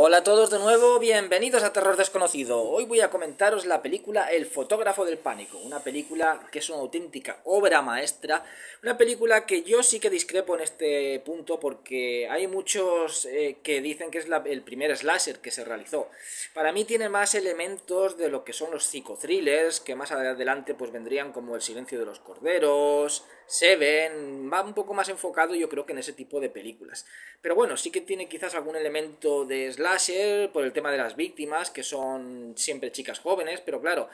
Hola a todos de nuevo, bienvenidos a Terror Desconocido. Hoy voy a comentaros la película El fotógrafo del pánico, una película que es una auténtica obra maestra, una película que yo sí que discrepo en este punto porque hay muchos que dicen que es el primer slasher que se realizó. Para mí tiene más elementos de lo que son los psicothrillers, que más adelante pues vendrían como El silencio de los corderos, Seven, va un poco más enfocado yo creo que en ese tipo de películas. Pero bueno, sí que tiene quizás algún elemento de slasher por el tema de las víctimas, que son siempre chicas jóvenes, pero claro,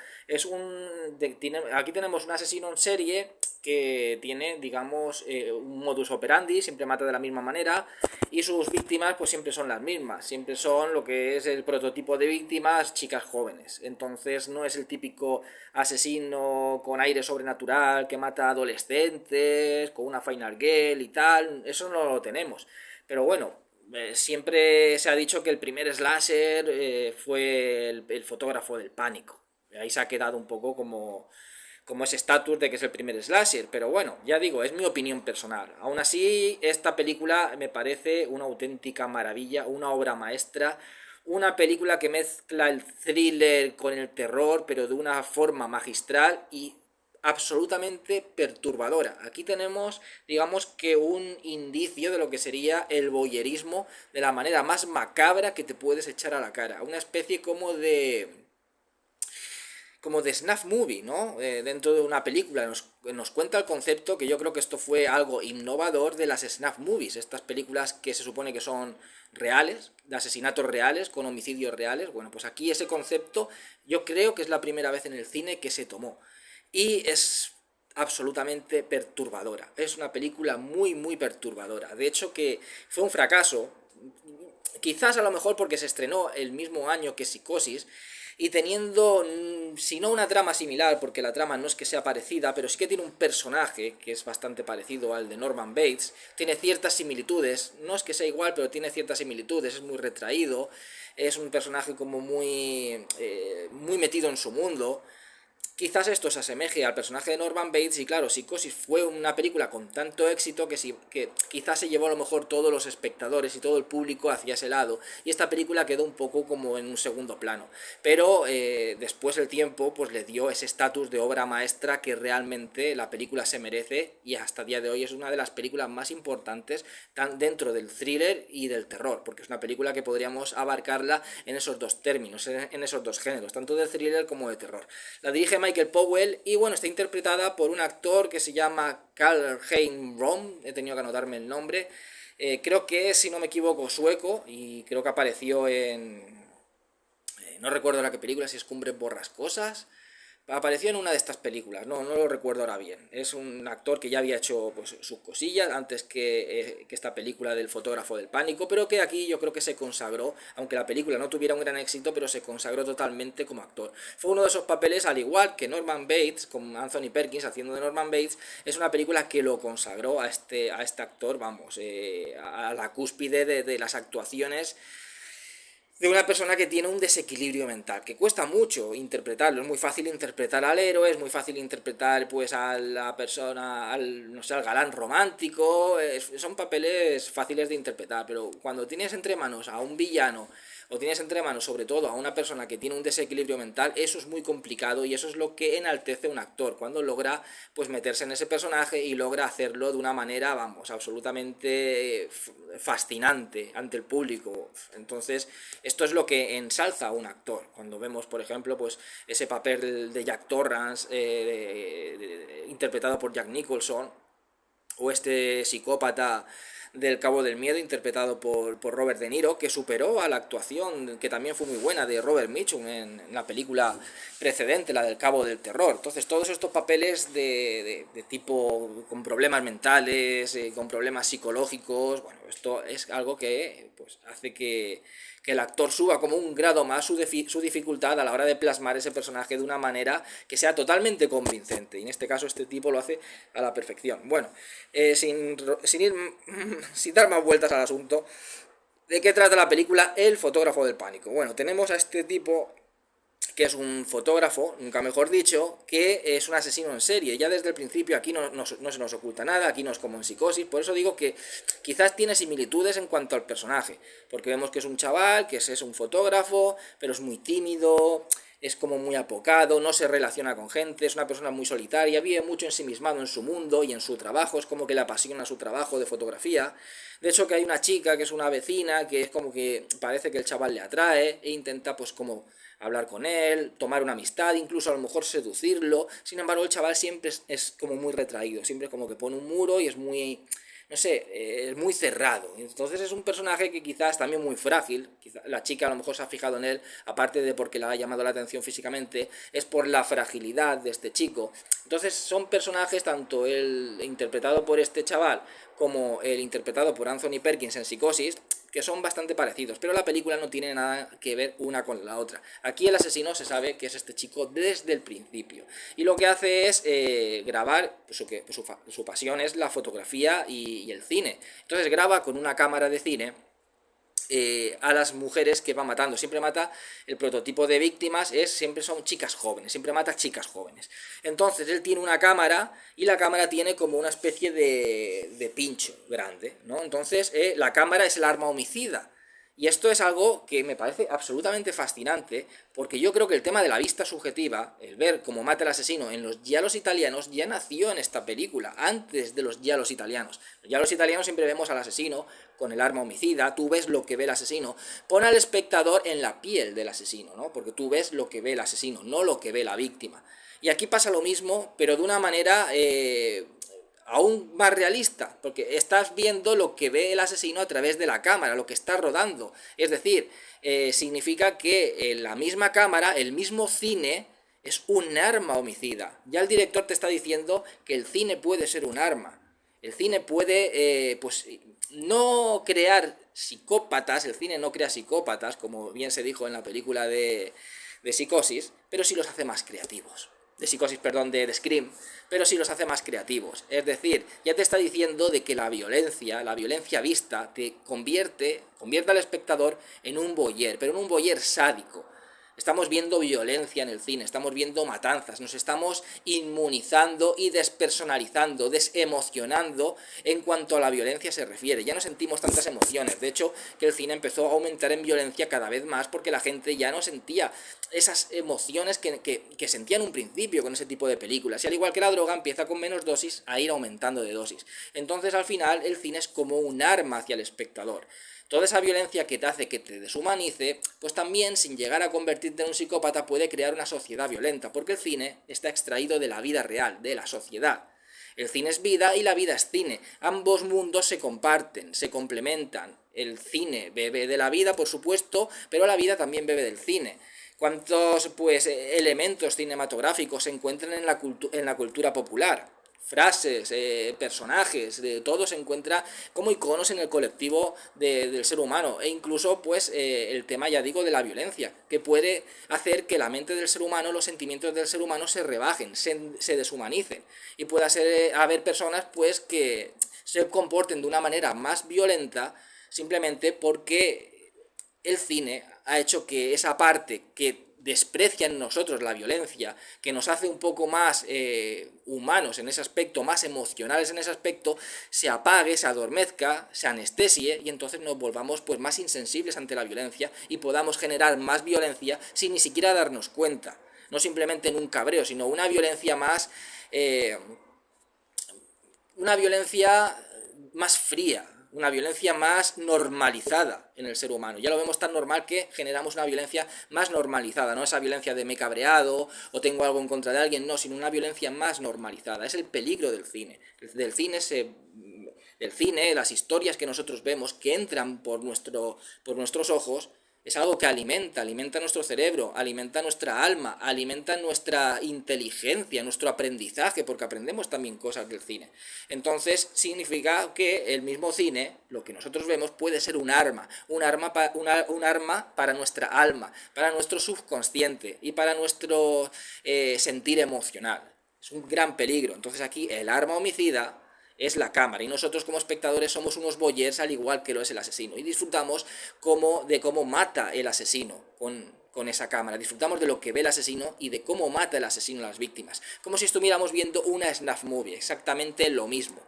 aquí tenemos un asesino en serie que tiene, digamos, un modus operandi, siempre mata de la misma manera, y sus víctimas pues siempre son las mismas, siempre son lo que es el prototipo de víctimas, chicas jóvenes. Entonces no es el típico asesino con aire sobrenatural que mata a adolescentes, con una final girl y tal, eso no lo tenemos. Pero bueno, siempre se ha dicho que el primer slasher fue el fotógrafo del pánico. Ahí se ha quedado un poco como ese estatus de que es el primer slasher. Pero bueno, ya digo, es mi opinión personal. Aún así, esta película me parece una auténtica maravilla, una obra maestra. Una película que mezcla el thriller con el terror, pero de una forma magistral y absolutamente perturbadora. Aquí tenemos, digamos que un indicio de lo que sería el voyerismo de la manera más macabra que te puedes echar a la cara. Una especie como de snuff movie, ¿no? Dentro de una película nos cuenta el concepto, que yo creo que esto fue algo innovador de las snuff movies, estas películas que se supone que son reales, de asesinatos reales, con homicidios reales. Bueno, pues aquí ese concepto yo creo que es la primera vez en el cine que se tomó. Y es absolutamente perturbadora. Es una película muy, muy perturbadora. De hecho, que fue un fracaso. Quizás a lo mejor porque se estrenó el mismo año que Psicosis y teniendo, si no una trama similar, porque la trama no es que sea parecida, pero sí que tiene un personaje que es bastante parecido al de Norman Bates, tiene ciertas similitudes, no es que sea igual, pero tiene ciertas similitudes, es muy retraído, es un personaje como muy metido en su mundo. Quizás esto se asemeje al personaje de Norman Bates y claro, Psicosis fue una película con tanto éxito que quizás se llevó a lo mejor todos los espectadores y todo el público hacia ese lado y esta película quedó un poco como en un segundo plano. Pero después el tiempo pues le dio ese estatus de obra maestra que realmente la película se merece y hasta el día de hoy es una de las películas más importantes dentro del thriller y del terror, porque es una película que podríamos abarcarla en esos dos términos, en esos dos géneros, tanto de thriller como de terror. La dirige Michael Powell y bueno, está interpretada por un actor que se llama Karl-Heinz Rom, he tenido que anotarme el nombre, creo que es, si no me equivoco, sueco y creo que apareció no recuerdo la que película, si es Cumbres Borrascosas. Apareció en una de estas películas, no lo recuerdo ahora bien. Es un actor que ya había hecho pues, sus cosillas antes que esta película del fotógrafo del pánico, pero que aquí yo creo que se consagró, aunque la película no tuviera un gran éxito, pero se consagró totalmente como actor. Fue uno de esos papeles, al igual que Norman Bates, con Anthony Perkins haciendo de Norman Bates, es una película que lo consagró a este actor, vamos, a la cúspide de las actuaciones de una persona que tiene un desequilibrio mental, que cuesta mucho interpretarlo, es muy fácil interpretar al héroe, es muy fácil interpretar pues a la persona, no sé, al galán romántico, son papeles fáciles de interpretar, pero cuando tienes entre manos a un villano o tienes entre manos sobre todo a una persona que tiene un desequilibrio mental, eso es muy complicado y eso es lo que enaltece un actor, cuando logra pues meterse en ese personaje y logra hacerlo de una manera, vamos, absolutamente fascinante ante el público. Entonces, esto es lo que ensalza a un actor. Cuando vemos, por ejemplo, pues ese papel de Jack Torrance interpretado por Jack Nicholson, o este psicópata del Cabo del Miedo interpretado por Robert De Niro, que superó a la actuación que también fue muy buena de Robert Mitchum en la película precedente, la del Cabo del Terror. Entonces todos estos papeles de tipo con problemas mentales, con problemas psicológicos, bueno, esto es algo que pues hace que el actor suba como un grado más su dificultad a la hora de plasmar ese personaje de una manera que sea totalmente convincente. Y en este caso este tipo lo hace a la perfección. Bueno, sin dar más vueltas al asunto, ¿de qué trata la película El fotógrafo del pánico? Bueno, tenemos a este tipo que es un fotógrafo, nunca mejor dicho, que es un asesino en serie. Ya desde el principio aquí no se nos oculta nada, aquí no es como en Psicosis, por eso digo que quizás tiene similitudes en cuanto al personaje, porque vemos que es un chaval, que es un fotógrafo, pero es muy tímido, es como muy apocado, no se relaciona con gente, es una persona muy solitaria, vive mucho ensimismado en su mundo y en su trabajo, es como que le apasiona su trabajo de fotografía. De hecho que hay una chica que es una vecina, que es como que parece que el chaval le atrae e intenta pues como hablar con él, tomar una amistad, incluso a lo mejor seducirlo. Sin embargo, el chaval siempre es como muy retraído, siempre como que pone un muro y es muy, no sé, es muy cerrado. Entonces es un personaje que quizás también muy frágil, quizás la chica a lo mejor se ha fijado en él, aparte de porque le ha llamado la atención físicamente, es por la fragilidad de este chico. Entonces son personajes, tanto el interpretado por este chaval como el interpretado por Anthony Perkins en Psicosis, que son bastante parecidos, pero la película no tiene nada que ver una con la otra. Aquí el asesino se sabe que es este chico desde el principio, y lo que hace es grabar, su pasión es la fotografía y el cine. Entonces graba con una cámara de cine a las mujeres que va matando. Siempre mata, el prototipo de víctimas siempre son chicas jóvenes, siempre mata chicas jóvenes. Entonces él tiene una cámara y la cámara tiene como una especie de pincho grande, ¿no? Entonces la cámara es el arma homicida. Y esto es algo que me parece absolutamente fascinante, porque yo creo que el tema de la vista subjetiva, el ver cómo mata el asesino en los giallos italianos, ya nació en esta película, antes de los giallos italianos. Los giallos italianos siempre vemos al asesino con el arma homicida, tú ves lo que ve el asesino, pon al espectador en la piel del asesino, ¿no? Porque tú ves lo que ve el asesino, no lo que ve la víctima. Y aquí pasa lo mismo, pero de una manera aún más realista, porque estás viendo lo que ve el asesino a través de la cámara, lo que está rodando. Es decir, significa que la misma cámara, el mismo cine, es un arma homicida. Ya el director te está diciendo que el cine puede ser un arma. El cine puede, pues, no crear psicópatas, el cine no crea psicópatas, como bien se dijo en la película de Psicosis, pero sí los hace más creativos. De Psicosis, perdón, de Scream, pero sí los hace más creativos. Es decir, ya te está diciendo de que la violencia vista, te convierte al espectador en un voyeur, pero en un voyeur sádico. Estamos viendo violencia en el cine, estamos viendo matanzas, nos estamos inmunizando y despersonalizando, desemocionando en cuanto a la violencia se refiere. Ya no sentimos tantas emociones. De hecho, que el cine empezó a aumentar en violencia cada vez más porque la gente ya no sentía esas emociones que sentía en un principio con ese tipo de películas. Y al igual que la droga, empieza con menos dosis a ir aumentando de dosis. Entonces, al final, el cine es como un arma hacia el espectador. Toda esa violencia que te hace que te deshumanice, pues también, sin llegar a convertirte en un psicópata, puede crear una sociedad violenta, porque el cine está extraído de la vida real, de la sociedad. El cine es vida y la vida es cine. Ambos mundos se comparten, se complementan. El cine bebe de la vida, por supuesto, pero la vida también bebe del cine. ¿Cuántos pues elementos cinematográficos se encuentran en la cultura popular? Frases, personajes, de todo se encuentra como iconos en el colectivo del ser humano, e incluso pues el tema, ya digo, de la violencia, que puede hacer que la mente del ser humano, los sentimientos del ser humano se rebajen, se deshumanicen, y pueda haber personas pues que se comporten de una manera más violenta simplemente porque el cine ha hecho que esa parte que desprecia en nosotros la violencia, que nos hace un poco más humanos en ese aspecto, más emocionales en ese aspecto, se apague, se adormezca, se anestesie, y entonces nos volvamos pues más insensibles ante la violencia y podamos generar más violencia sin ni siquiera darnos cuenta. No simplemente en un cabreo, sino una violencia más una violencia más fría, una violencia más normalizada en el ser humano. Ya lo vemos tan normal que generamos una violencia más normalizada, no esa violencia de me he cabreado o tengo algo en contra de alguien, no, sino una violencia más normalizada. Es el peligro del cine. Del cine, las historias que nosotros vemos que entran por nuestros ojos, es algo que alimenta nuestro cerebro, alimenta nuestra alma, alimenta nuestra inteligencia, nuestro aprendizaje, porque aprendemos también cosas del cine. Entonces significa que el mismo cine, lo que nosotros vemos, puede ser un arma para nuestra alma, para nuestro subconsciente y para nuestro sentir emocional. Es un gran peligro. Entonces aquí el arma homicida es la cámara, y nosotros como espectadores somos unos voyeurs al igual que lo es el asesino, y disfrutamos de cómo mata el asesino, con esa cámara, disfrutamos de lo que ve el asesino y de cómo mata el asesino a las víctimas, como si estuviéramos viendo una snuff movie, exactamente lo mismo.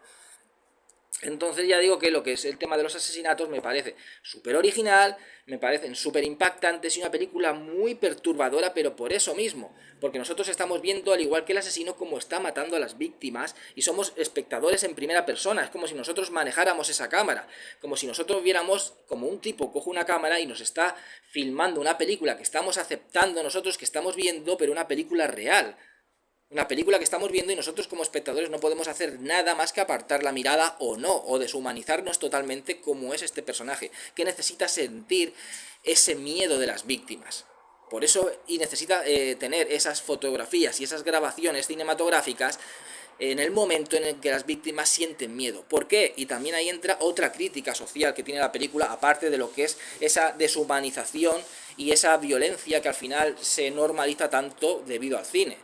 Entonces ya digo que lo que es el tema de los asesinatos me parece súper original, me parecen súper impactantes y una película muy perturbadora, pero por eso mismo, porque nosotros estamos viendo, al igual que el asesino, cómo está matando a las víctimas y somos espectadores en primera persona, es como si nosotros manejáramos esa cámara, como si nosotros viéramos como un tipo coge una cámara y nos está filmando una película que estamos aceptando nosotros que estamos viendo, pero una película real. Una película que estamos viendo y nosotros como espectadores no podemos hacer nada más que apartar la mirada o no, o deshumanizarnos totalmente como es este personaje, que necesita sentir ese miedo de las víctimas. Por eso, y necesita tener esas fotografías y esas grabaciones cinematográficas en el momento en el que las víctimas sienten miedo. ¿Por qué? Y también ahí entra otra crítica social que tiene la película, aparte de lo que es esa deshumanización y esa violencia que al final se normaliza tanto debido al cine.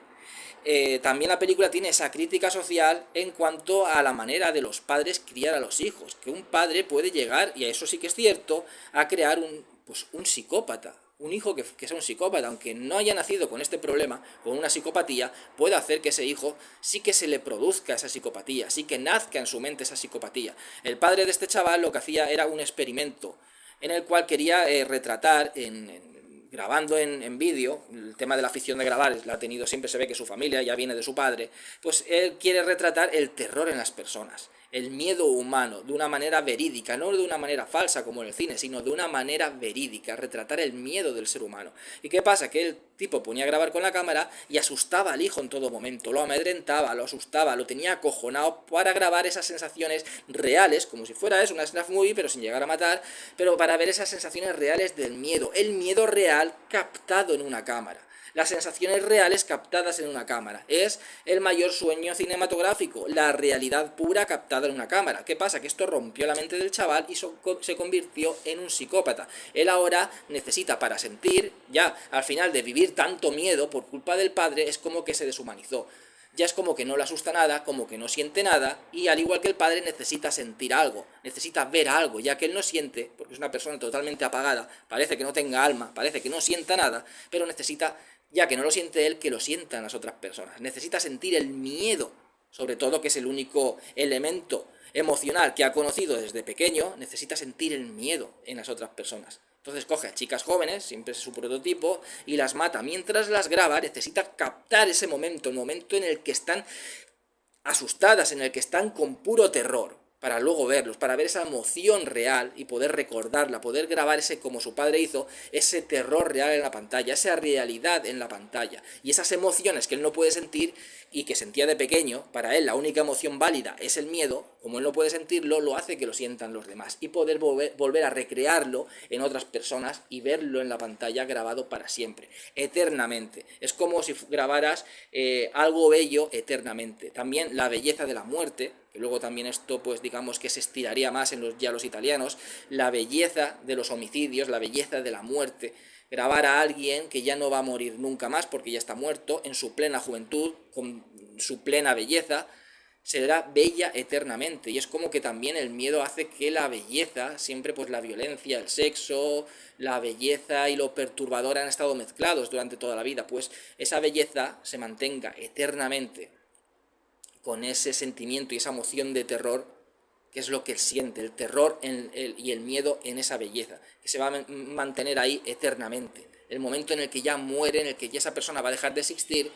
También la película tiene esa crítica social en cuanto a la manera de los padres criar a los hijos, que un padre puede llegar, y eso sí que es cierto, a crear un psicópata, un hijo que sea un psicópata, aunque no haya nacido con este problema, con una psicopatía, puede hacer que ese hijo sí que se le produzca esa psicopatía, sí que nazca en su mente esa psicopatía. El padre de este chaval lo que hacía era un experimento en el cual quería retratar grabando en vídeo, el tema de la afición de grabar la ha tenido siempre, se ve que su familia ya viene de su padre, pues él quiere retratar el terror en las personas, el miedo humano, de una manera verídica, no de una manera falsa como en el cine, sino de una manera verídica, retratar el miedo del ser humano. ¿Y qué pasa? Que el tipo ponía a grabar con la cámara y asustaba al hijo en todo momento, lo amedrentaba, lo asustaba, lo tenía acojonado para grabar esas sensaciones reales, como si fuera eso, una snuff movie, pero sin llegar a matar, pero para ver esas sensaciones reales del miedo, el miedo real captado en una cámara. Las sensaciones reales captadas en una cámara. Es el mayor sueño cinematográfico, la realidad pura captada en una cámara. ¿Qué pasa? Que esto rompió la mente del chaval y se convirtió en un psicópata. Él ahora necesita, para sentir, ya al final de vivir tanto miedo por culpa del padre, es como que se deshumanizó. Ya es como que no le asusta nada, como que no siente nada, y al igual que el padre necesita sentir algo, necesita ver algo, ya que él no siente, porque es una persona totalmente apagada, parece que no tenga alma, parece que no sienta nada, pero necesita, ya que no lo siente él, que lo sientan las otras personas. Necesita sentir el miedo, sobre todo, que es el único elemento emocional que ha conocido desde pequeño, necesita sentir el miedo en las otras personas. Entonces coge a chicas jóvenes, siempre es su prototipo, y las mata. Mientras las graba, necesita captar ese momento, el momento en el que están asustadas, en el que están con puro terror, para luego verlos, para ver esa emoción real y poder recordarla, poder grabar ese, como su padre hizo, ese terror real en la pantalla, esa realidad en la pantalla, y esas emociones que él no puede sentir y que sentía de pequeño. Para él la única emoción válida es el miedo, como él no puede sentirlo, lo hace que lo sientan los demás, y poder volver a recrearlo en otras personas y verlo en la pantalla grabado para siempre, eternamente. Es como si grabaras algo bello eternamente. También la belleza de la muerte, que luego también esto pues digamos que se estiraría más en los italianos, la belleza de los homicidios, la belleza de la muerte, grabar a alguien que ya no va a morir nunca más porque ya está muerto, en su plena juventud, con su plena belleza, será bella eternamente. Y es como que también el miedo hace que la belleza, siempre pues la violencia, el sexo, la belleza y lo perturbador han estado mezclados durante toda la vida, pues esa belleza se mantenga eternamente con ese sentimiento y esa emoción de terror, que es lo que él siente, el terror y el miedo en esa belleza, que se va a mantener ahí eternamente. El momento en el que ya muere, en el que ya esa persona va a dejar de existir,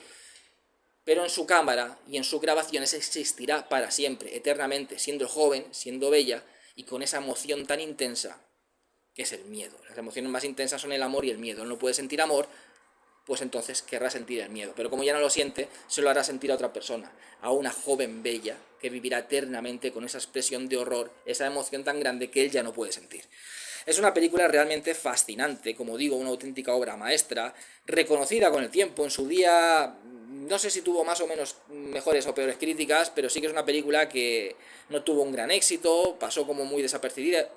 pero en su cámara y en sus grabaciones existirá para siempre, eternamente, siendo joven, siendo bella y con esa emoción tan intensa que es el miedo. Las emociones más intensas son el amor y el miedo. Él no puede sentir amor, pues entonces querrá sentir el miedo. Pero como ya no lo siente, se lo hará sentir a otra persona, a una joven bella que vivirá eternamente con esa expresión de horror, esa emoción tan grande que él ya no puede sentir. Es una película realmente fascinante, como digo, una auténtica obra maestra, reconocida con el tiempo. En su día, no sé si tuvo más o menos mejores o peores críticas, pero sí que es una película que no tuvo un gran éxito, pasó como muy desapercibida,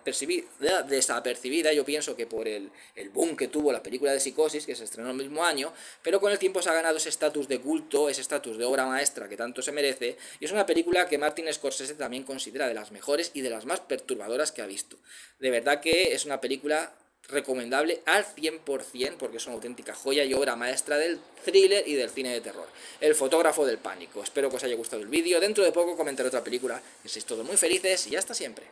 yo pienso que por el boom que tuvo la película de Psicosis, que se estrenó el mismo año, pero con el tiempo se ha ganado ese estatus de culto, ese estatus de obra maestra que tanto se merece, y es una película que Martin Scorsese también considera de las mejores y de las más perturbadoras que ha visto. De verdad que es una película recomendable al 100% porque es una auténtica joya y obra maestra del thriller y del cine de terror. El fotógrafo del pánico. Espero que os haya gustado el vídeo. Dentro de poco comentaré otra película. Que seáis todos muy felices y hasta siempre.